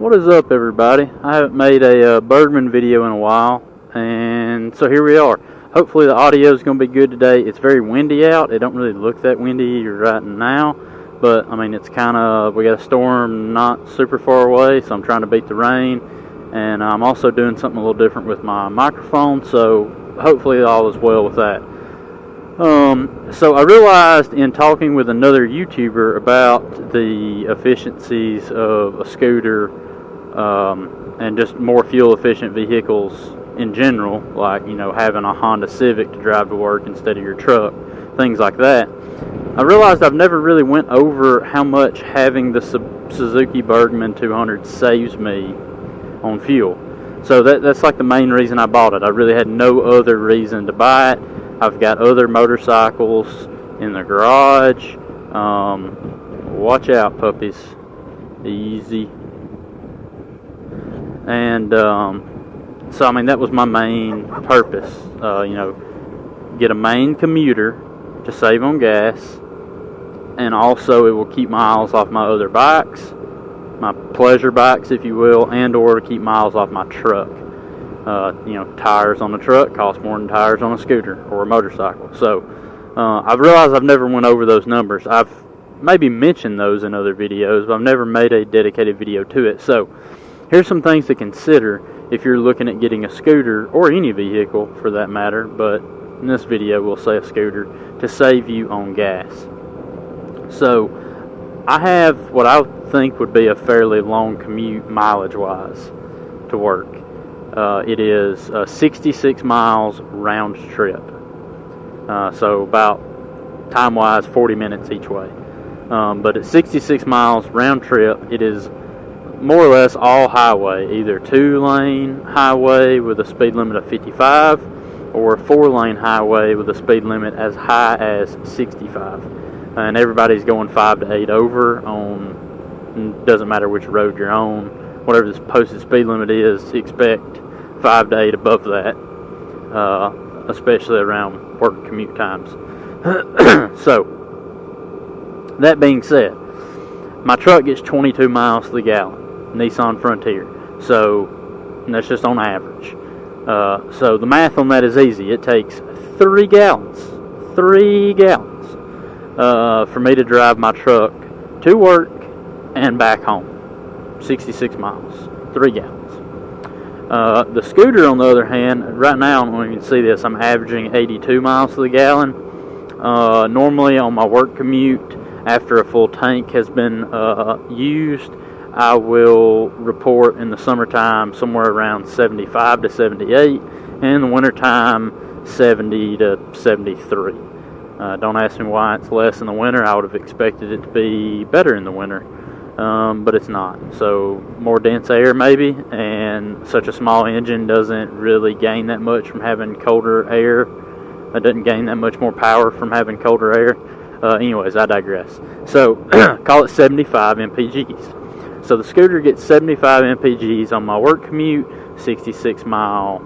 What is up, everybody? I haven't made a Bergman video in a while, and so here we are. Hopefully the audio is going to be good today. It's very windy out. It don't really look that windy right now, but I mean, it's kind of, we got a storm not super far away, so I'm trying to beat the rain, and I'm also doing something a little different with my microphone, so hopefully all is well with that. So I realized in talking with another YouTuber about the efficiencies of a scooter and just more fuel efficient vehicles in general, like, you know, having a Honda Civic to drive to work instead of your truck, things like that. I realized I've never really went over how much having the Suzuki Bergman 200 saves me on fuel. So that's like the main reason I bought it. I really had no other reason to buy it. I've got other motorcycles in the garage. Watch out, puppies. Easy. And so I mean, that was my main purpose. You know, get a main commuter to save on gas, and also it will keep miles off my other bikes, my pleasure bikes, if you will, and or to keep miles off my truck. You know, tires on the truck cost more than tires on a scooter or a motorcycle. So I've realized I've never went over those numbers. I've maybe mentioned those in other videos, but I've never made a dedicated video to it. So here's some things to consider if you're looking at getting a scooter, or any vehicle for that matter, but in this video we'll say a scooter, to save you on gas. So I have what I think would be a fairly long commute mileage-wise to work. It is 66 miles round trip. So about time-wise 40 minutes each way. But at 66 miles round trip, it is more or less all highway, either 2-lane highway with a speed limit of 55 or a 4-lane highway with a speed limit as high as 65. And everybody's going 5 to 8 over on, doesn't matter which road you're on, whatever the posted speed limit is, expect 5 to 8 above that, especially around work commute times. So, that being said, my truck gets 22 miles to the gallon, Nissan Frontier, so that's just on average. So the math on that is easy. It takes 3 gallons for me to drive my truck to work and back home. 66 miles, 3 gallons. The scooter, on the other hand, right now, I don't know if you can see this, I'm averaging 82 miles to the gallon. Normally on my work commute, after a full tank has been used, I will report in the summertime somewhere around 75 to 78, and in the wintertime 70 to 73. Don't ask me why it's less in the winter. I would have expected it to be better in the winter, but it's not. So more dense air maybe, and such a small engine doesn't really gain that much from having colder air. It doesn't gain that much more power from having colder air. Anyways, I digress. So call it 75 mpgs. So the scooter gets 75 mpgs on my work commute, 66 mile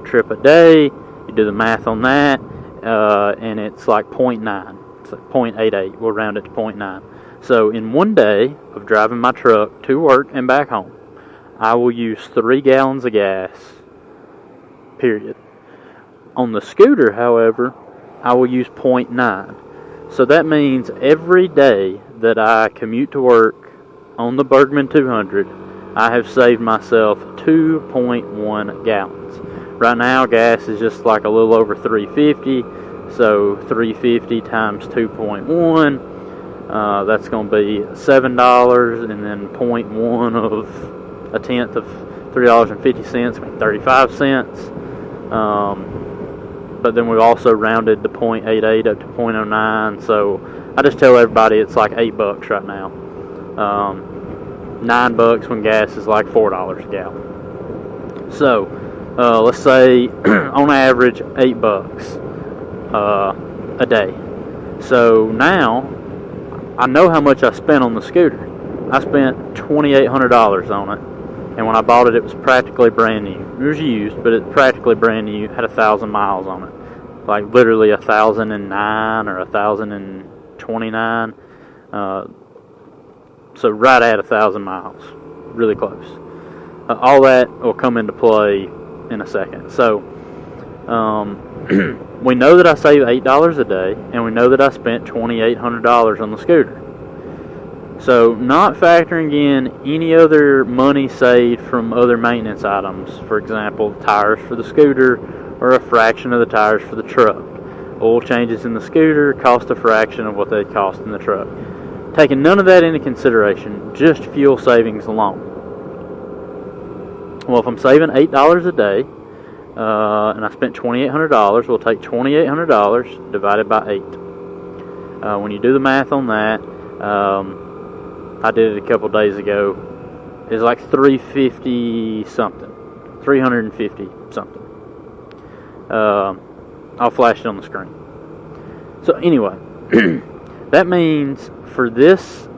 trip a day. You do the math on that, and it's like 0.9. It's like 0.88. We'll round it to 0.9. So in one day of driving my truck to work and back home, I will use 3 gallons of gas, period. On the scooter, however, I will use 0.9. So that means every day that I commute to work on the Bergman 200, I have saved myself 2.1 gallons. Right now, gas is just like a little over $3.50, so 350 times 2.1, that's going to be $7, and then 0.1 of a tenth of $3.50, 35 cents. But then we've also rounded the 0.88 up to 0.09, so I just tell everybody it's like $8 right now. $9 when gas is like $4 a gallon. So let's say on average $8 a day. So now I know how much I spent on the scooter. I spent $2,800 on it, and when I bought it, it was practically brand new. It was used, but it's practically brand new. It had 1,000 miles on it, like literally 1,009 or 1,029. So right at 1,000 miles. really close. All that will come into play in a second. So we know that I save $8 a day, and we know that I spent $2,800 on the scooter. So not factoring in any other money saved from other maintenance items, for example, tires for the scooter or a fraction of the tires for the truck. Oil changes in the scooter cost a fraction of what they cost in the truck. Taking none of that into consideration, just fuel savings alone. Well, if I'm saving $8 a day, and I spent $2,800, we'll take $2,800 divided by 8. When you do the math on that, I did it a couple days ago. It's like 350 something, 350 something. I'll flash it on the screen. So anyway, that means for this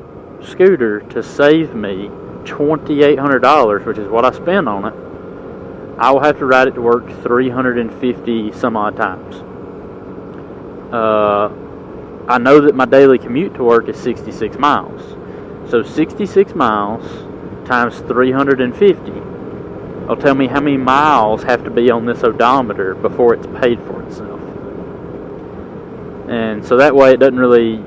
scooter to save me $2,800, which is what I spend on it, I will have to ride it to work 350 some odd times. I know that my daily commute to work is 66 miles. So 66 miles times 350 will tell me how many miles have to be on this odometer before it's paid for itself. And so that way it doesn't really,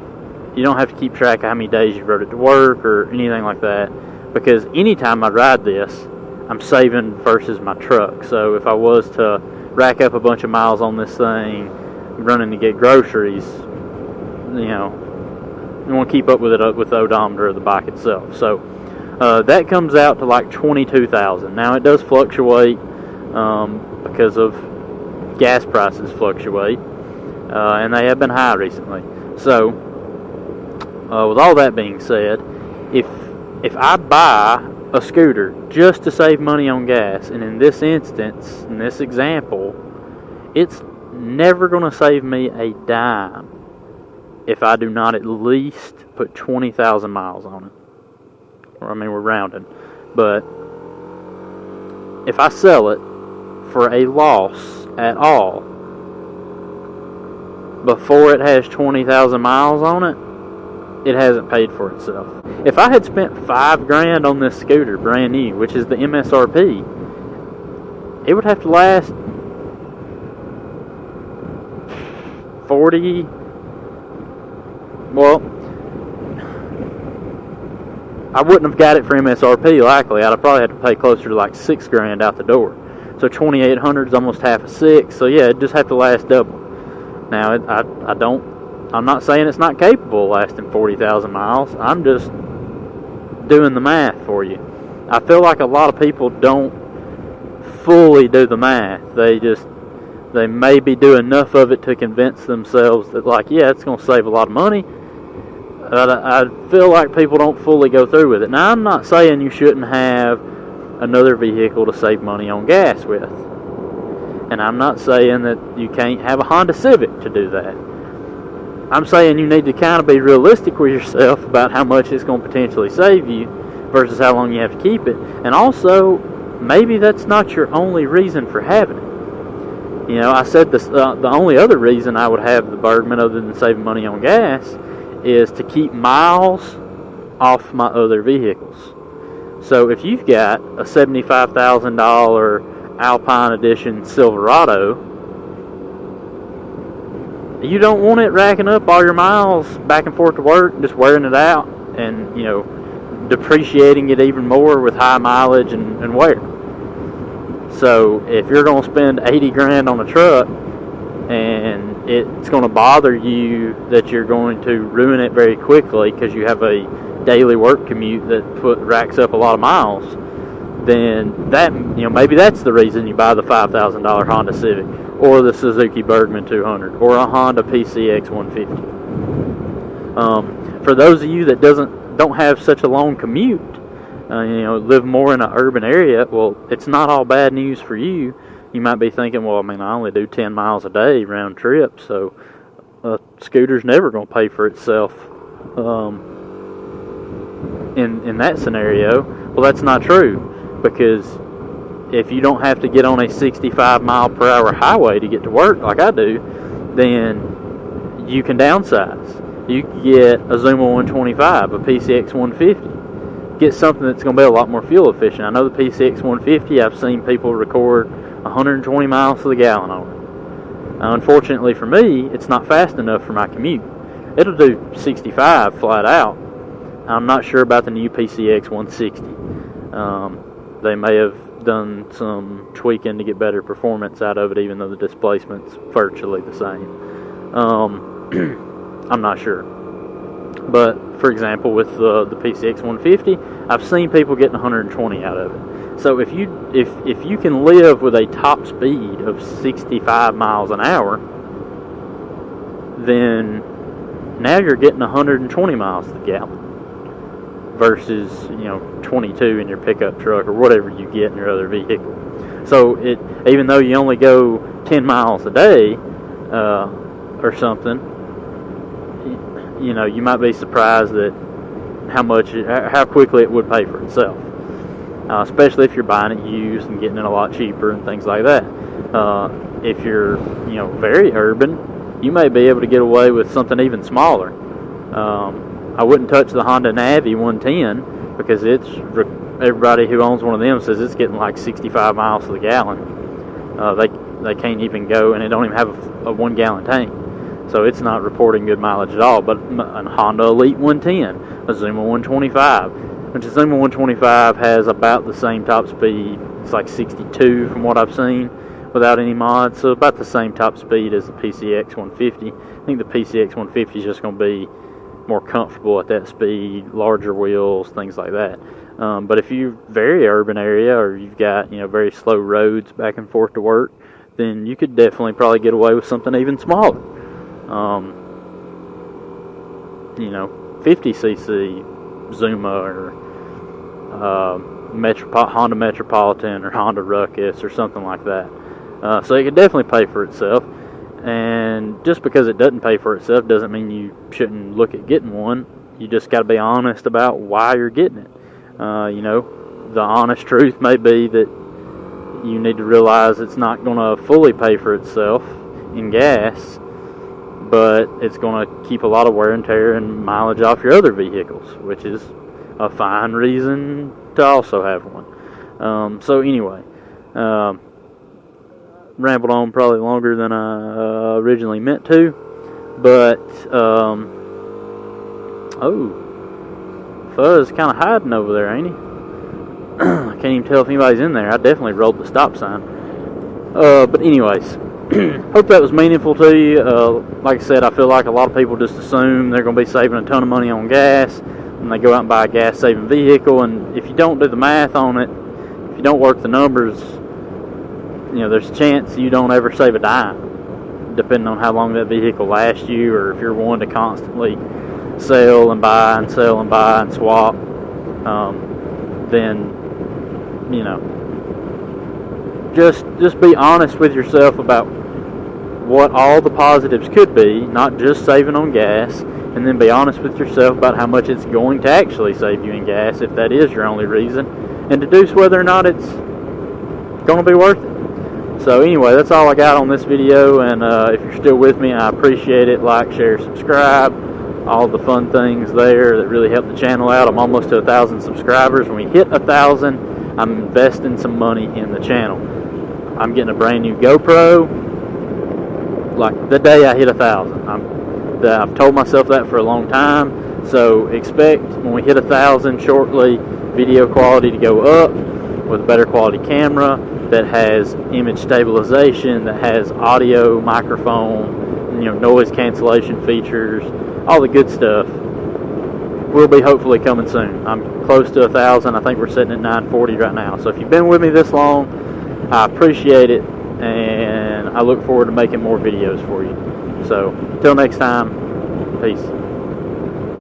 you don't have to keep track of how many days you rode it to work or anything like that, because anytime I ride this, I'm saving versus my truck. So if I was to rack up a bunch of miles on this thing, running to get groceries, you want to keep up with it with the odometer of the bike itself. So that comes out to like $22,000. Now it does fluctuate because of gas prices fluctuate, and they have been high recently. So with all that being said, if I buy a scooter just to save money on gas, and in this instance, in this example, it's never going to save me a dime if I do not at least put 20,000 miles on it. Or, I mean, we're rounding. But if I sell it for a loss at all before it has 20,000 miles on it, it hasn't paid for itself. If I had spent $5,000 on this scooter, brand new, which is the MSRP, it would have to last 40. Well, I wouldn't have got it for MSRP likely. I'd have probably had to pay closer to like $6,000 out the door. So 2,800 is almost half of 6. So yeah, it just have to last double. Now I'm not saying it's not capable of lasting 40,000 miles. I'm just doing the math for you. I feel like a lot of people don't fully do the math. They maybe do enough of it to convince themselves that, like, yeah, it's going to save a lot of money. I feel like people don't fully go through with it. Now, I'm not saying you shouldn't have another vehicle to save money on gas with. And I'm not saying that you can't have a Honda Civic to do that. I'm saying you need to kind of be realistic with yourself about how much it's going to potentially save you versus how long you have to keep it. And also, maybe that's not your only reason for having it. You know, I said this, the only other reason I would have the Bergman other than saving money on gas is to keep miles off my other vehicles. So if you've got a $75,000 Alpine Edition Silverado, you don't want it racking up all your miles back and forth to work and just wearing it out and, you know, depreciating it even more with high mileage and wear. So if you're going to spend $80,000 on a truck and it's going to bother you that you're going to ruin it very quickly because you have a daily work commute that racks up a lot of miles, then that, you know, maybe that's the reason you buy the $5,000 Honda Civic or the Suzuki Bergman 200 or a Honda PCX 150. For those of you that don't have such a long commute, you know, live more in an urban area, well, it's not all bad news for you. You might be thinking, well, I mean, I only do 10 miles a day round trip, so a scooter's never going to pay for itself in that scenario. Well, that's not true, because if you don't have to get on a 65 mile per hour highway to get to work like I do, then you can downsize. You can get a Zuma 125, a PCX 150. get something that's going to be a lot more fuel efficient. I know the PCX 150, I've seen people record 120 miles to the gallon on it. Unfortunately for me, it's not fast enough for my commute. It'll do 65 flat out. I'm not sure about the new PCX 160. They may have done some tweaking to get better performance out of it, even though the displacement's virtually the same. I'm not sure. But for example, with the PCX 150, I've seen people getting 120 out of it. So if you can live with a top speed of 65 miles an hour, then now you're getting 120 miles to the gallon versus 22 in your pickup truck or whatever you get in your other vehicle. So even though you only go 10 miles a day or something, you might be surprised at how quickly it would pay for itself. Especially if you're buying it used and getting it a lot cheaper and things like that. If you're very urban, you may be able to get away with something even smaller. I wouldn't touch the Honda Navi 110 because everybody who owns one of them says it's getting like 65 miles to the gallon. They can't even go, and it don't even have a 1 gallon tank, so it's not reporting good mileage at all. But a Honda Elite 110, a Zuma 125, which a Zuma 125 has about the same top speed. It's like 62 from what I've seen without any mods, so about the same top speed as the PCX 150. I think the PCX 150 is just going to be more comfortable at that speed, larger wheels, things like that. But if you're very urban area or you've got very slow roads back and forth to work, then you could definitely probably get away with something even smaller. 50cc Zuma or Honda Metropolitan or Honda Ruckus or something like that. So it could definitely pay for itself. And just because it doesn't pay for itself doesn't mean you shouldn't look at getting one. You just got to be honest about why you're getting it. The honest truth may be that you need to realize it's not going to fully pay for itself in gas, but it's going to keep a lot of wear and tear and mileage off your other vehicles, which is a fine reason to also have one. So anyway, rambled on probably longer than I originally meant to, but Fuzz kind of hiding over there, ain't he? I can't even tell if anybody's in there. I definitely rolled the stop sign. But anyways, hope that was meaningful to you. Like I said, I feel like a lot of people just assume they're going to be saving a ton of money on gas when they go out and buy a gas-saving vehicle, and if you don't do the math on it, if you don't work the numbers, there's a chance you don't ever save a dime, depending on how long that vehicle lasts you, or if you're one to constantly sell and buy and sell and buy and swap, then just be honest with yourself about what all the positives could be, not just saving on gas, and then be honest with yourself about how much it's going to actually save you in gas if that is your only reason, and deduce whether or not it's going to be worth it. So anyway, that's all I got on this video, and if you're still with me, I appreciate it. Like, share, subscribe, all the fun things there that really help the channel out. I'm almost to 1,000 subscribers. When we hit 1,000, I'm investing some money in the channel. I'm getting a brand new GoPro like the day I hit 1,000. I've told myself that for a long time, so expect when we hit 1,000 shortly, video quality to go up with a better quality camera that has image stabilization, that has audio, microphone, noise cancellation features, all the good stuff will be hopefully coming soon. I'm close to 1,000. I think we're sitting at 940 right now. So if you've been with me this long, I appreciate it, and I look forward to making more videos for you. So until next time, peace.